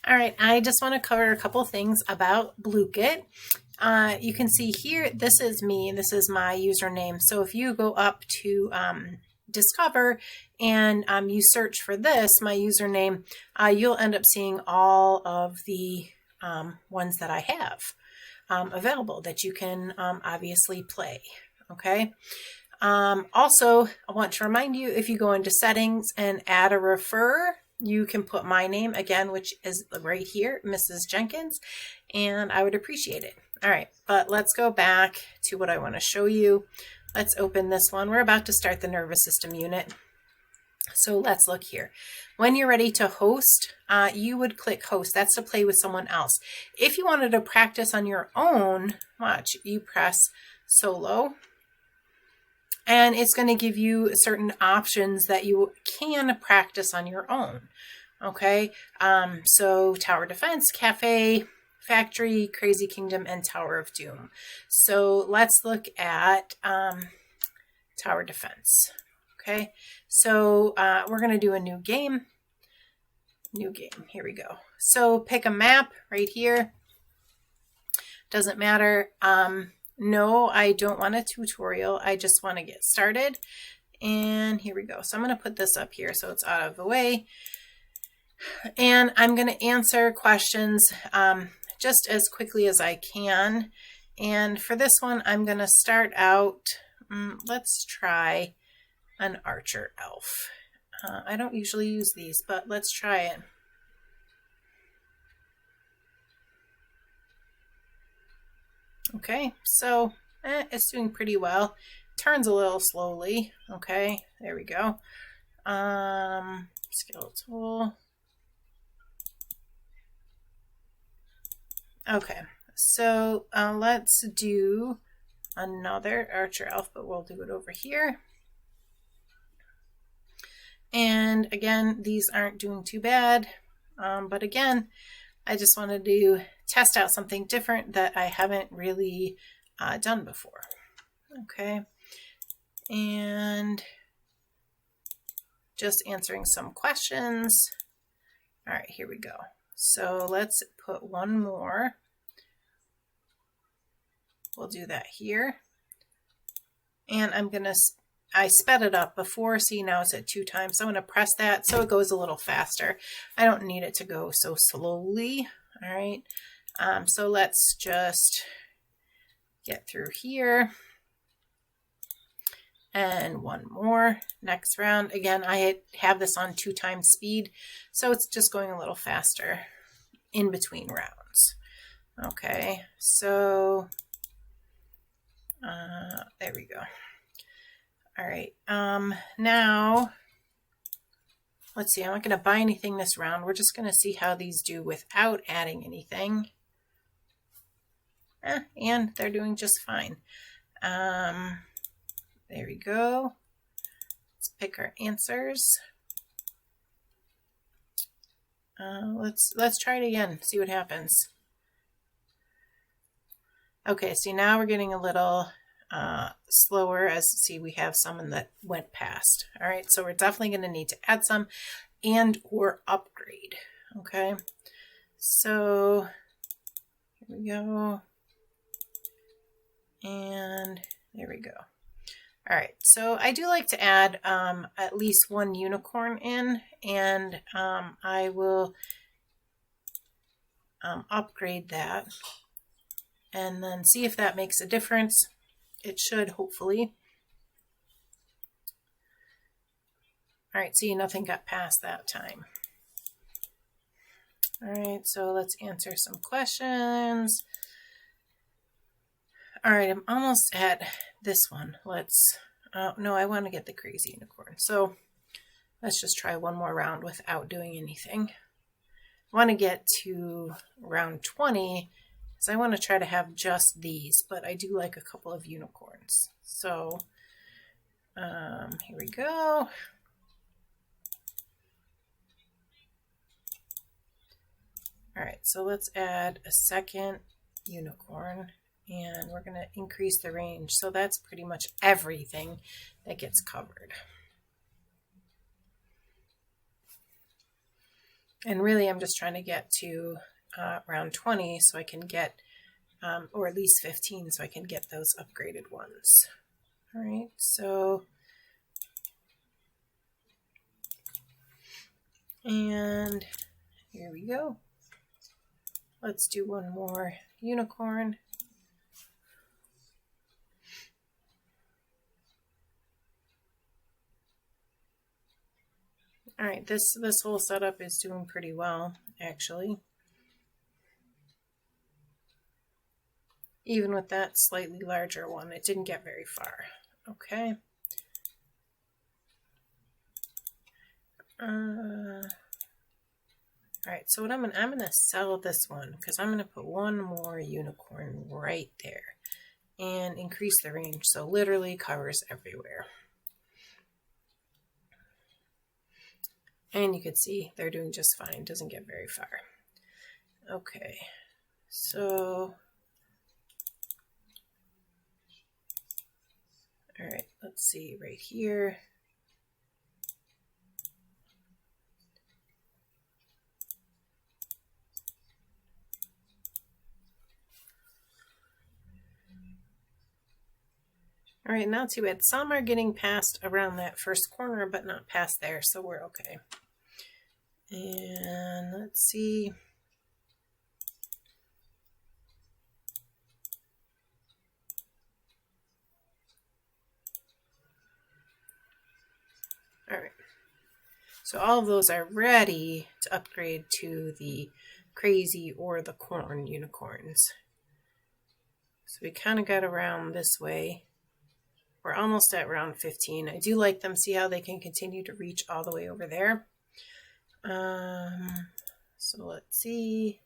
All right, I just want to cover a couple things about Blooket. You can see here, this is me, this is my username. So if you go up to Discover and you search for this, my username, you'll end up seeing all of the ones that I have available that you can obviously play, okay? Also, I want to remind you, if you go into settings and add a refer, you can put my name again, which is right here, Mrs. Jenkins, and I would appreciate it. All right, but let's go back to what I want to show you. Let's open this one. We're about to start the nervous system unit. So let's look here. When you're ready to host, you would click host. That's to play with someone else. If you wanted to practice on your own, watch, you press solo. And it's going to give you certain options that you can practice on your own. Okay, so Tower Defense, Cafe, Factory, Crazy Kingdom, and Tower of Doom. So let's look at Tower Defense. Okay, so we're going to do a new game. New game, here we go. So pick a map right here. Doesn't matter. No, I don't want a tutorial. I just want to get started. And here we go. So I'm going to put this up here so it's out of the way. And I'm going to answer questions just as quickly as I can. And for this one, I'm going to start out, let's try an archer elf. I don't usually use these, but let's try it. Okay, so it's doing pretty well. Turns a little slowly. Okay, there we go. Skill tool. Okay, so let's do another archer elf, but we'll do it over here. And again, these aren't doing too bad. But again, I just wanted to test out something different that I haven't really done before. Okay, and just answering some questions. All right, here we go. So let's put one more. We'll do that here. And I sped it up before, see now it's at 2 times. So I'm going to press that so it goes a little faster. I don't need it to go so slowly. All right, so let's just get through here. And one more. Next round. Again, I have this on 2 times speed, so it's just going a little faster in between rounds. Okay, so there we go. All right, now let's see, I'm not going to buy anything this round. We're just going to see how these do without adding anything. And they're doing just fine. There we go. Let's pick our answers. Let's try it again, see what happens. Okay, see now we're getting a little slower, as see we have some that went past. All right, so we're definitely going to need to add some and or upgrade. Okay, so here we go, and there we go. All right, so I do like to add at least 1 unicorn in, and I will upgrade that and then see if that makes a difference. It should, hopefully. All right, see, nothing got past that time. All right, so let's answer some questions. All right, I'm almost at this one. Let's, no, I want to get the crazy unicorn. So let's just try one more round without doing anything. I want to get to round 20 because I want to try to have just these, but I do like a couple of unicorns. So here we go. All right, so let's add a second unicorn, and we're going to increase the range. So that's pretty much everything that gets covered. And really I'm just trying to get to around 20 so I can get, or at least 15 so I can get those upgraded ones. All right, so, and here we go. Let's do one more unicorn. All right, this whole setup is doing pretty well, actually. Even with that slightly larger one, it didn't get very far. Okay. All right, so what I'm gonna sell this one because I'm gonna put one more unicorn right there and increase the range, so literally covers everywhere. And you can see they're doing just fine, doesn't get very far. Okay, so, all right, let's see right here. All right, not too bad. Some are getting past around that first corner, but not past there, so we're okay. And let's see. All right. So all of those are ready to upgrade to the crazy or the corn unicorns. So we kind of got around this way. We're almost at round 15. I do like them. See how they can continue to reach all the way over there. So let's see.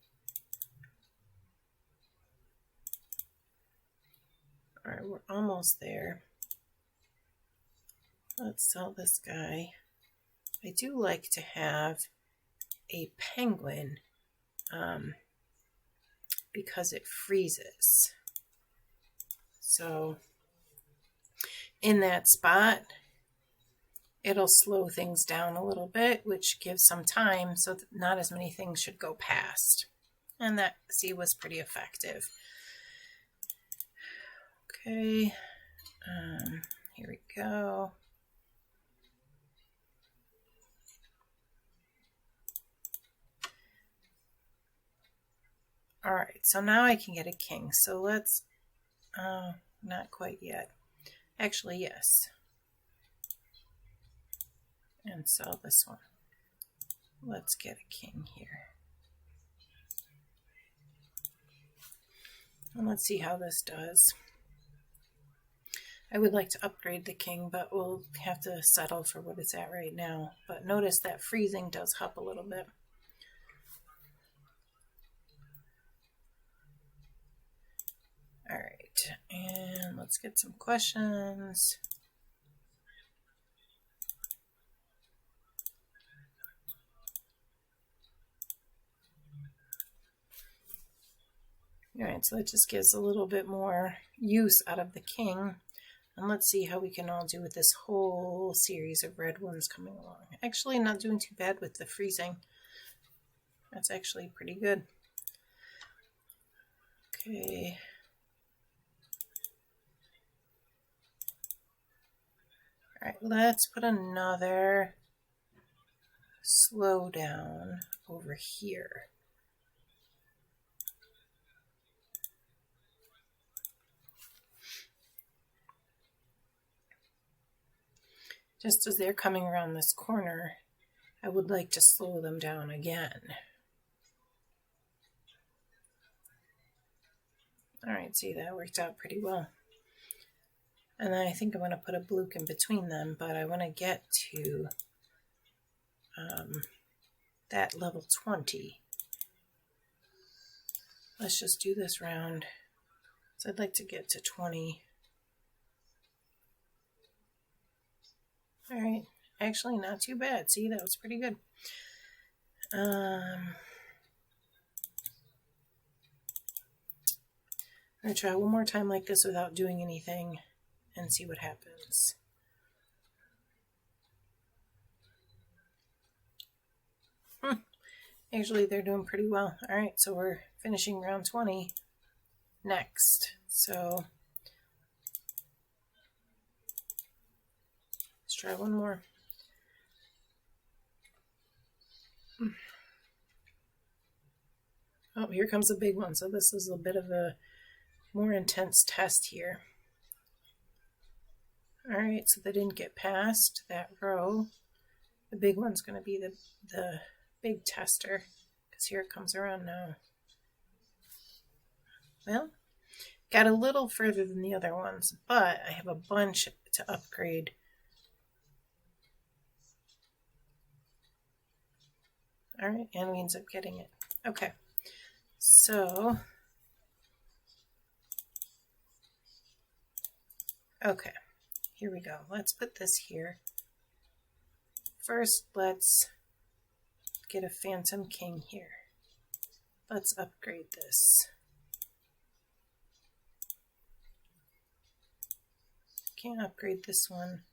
All right, we're almost there. Let's sell this guy. I do like to have a penguin because it freezes. So in that spot, it'll slow things down a little bit, which gives some time so that not as many things should go past. And that, see, was pretty effective. Okay, here we go. All right, so now I can get a king. So let's, not quite yet. Actually, yes. And sell this one. Let's get a king here. And let's see how this does. I would like to upgrade the king, but we'll have to settle for what it's at right now. But notice that freezing does help a little bit. All right, and let's get some questions. All right, so that just gives a little bit more use out of the king. And let's see how we can all do with this whole series of red ones coming along. Actually, not doing too bad with the freezing. That's actually pretty good. Okay. All right, let's put another slow down over here. Just as they're coming around this corner, I would like to slow them down again. All right, see, that worked out pretty well. And then I think I'm going to put a Blooket in between them, but I want to get to that level 20. Let's just do this round. So I'd like to get to 20. All right, actually not too bad. See, that was pretty good. I'm going to try one more time like this without doing anything and see what happens. Actually, they're doing pretty well. All right, so we're finishing round 20 next. So let's try one more. Oh, here comes a big one. So this is a bit of a more intense test here. All right, so they didn't get past that row. The big one's going to be the big tester, because here it comes around now. Well, got a little further than the other ones, but I have a bunch to upgrade. All right, and we ends up getting it. Okay, so okay, here we go. Let's put this here. First, let's get a Phantom King here. Let's upgrade this. Can't upgrade this one.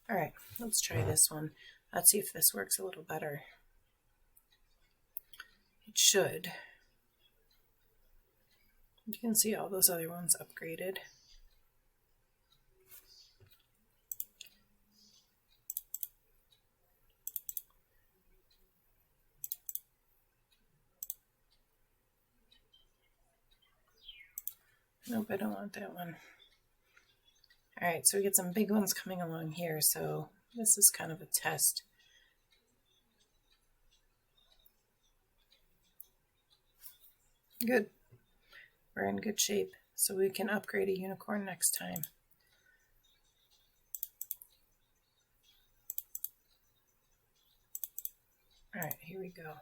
All right, let's try this one. Let's see if this works a little better. It should. You can see all those other ones upgraded. Nope, I don't want that one. All right, so we get some big ones coming along here, so this is kind of a test. Good. We're in good shape, so we can upgrade a unicorn next time. All right, here we go.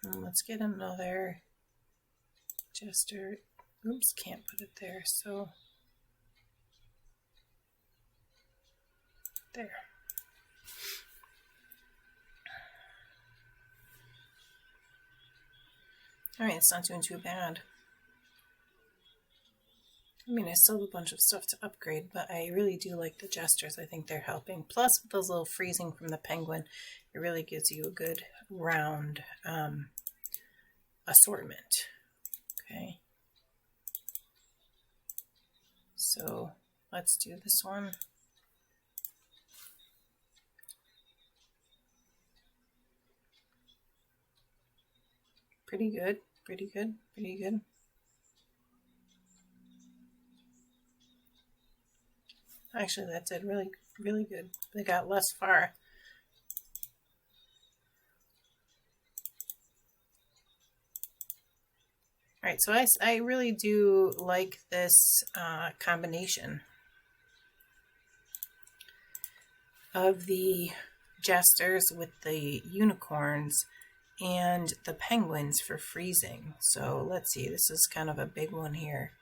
And let's get another jester. Oops, can't put it there, so there. All right, it's not doing too bad. I mean, I still have a bunch of stuff to upgrade, but I really do like the jesters. I think they're helping. Plus, with those little freezing from the penguin, it really gives you a good round assortment. Okay. So let's do this one. Pretty good, pretty good, pretty good. Actually, that did really, really good. They got less far. All right, so I really do like this combination of the jesters with the unicorns and the penguins for freezing. So let's see, this is kind of a big one here.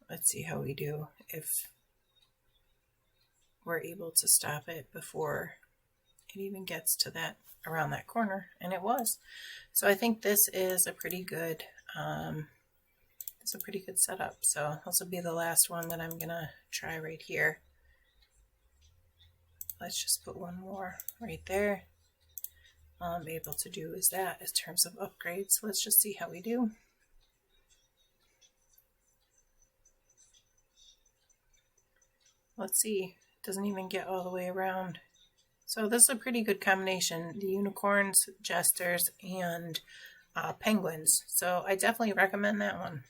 Let's see how we do, if we're able to stop it before it even gets to that, around that corner, and it was. So I think this is a pretty good setup. So this will be the last one that I'm gonna try right here. Let's just put one more right there. All I'm able to do is that in terms of upgrades. Let's just see how we do. Let's see, it doesn't even get all the way around. So this is a pretty good combination, the unicorns, jesters, and penguins. So I definitely recommend that one.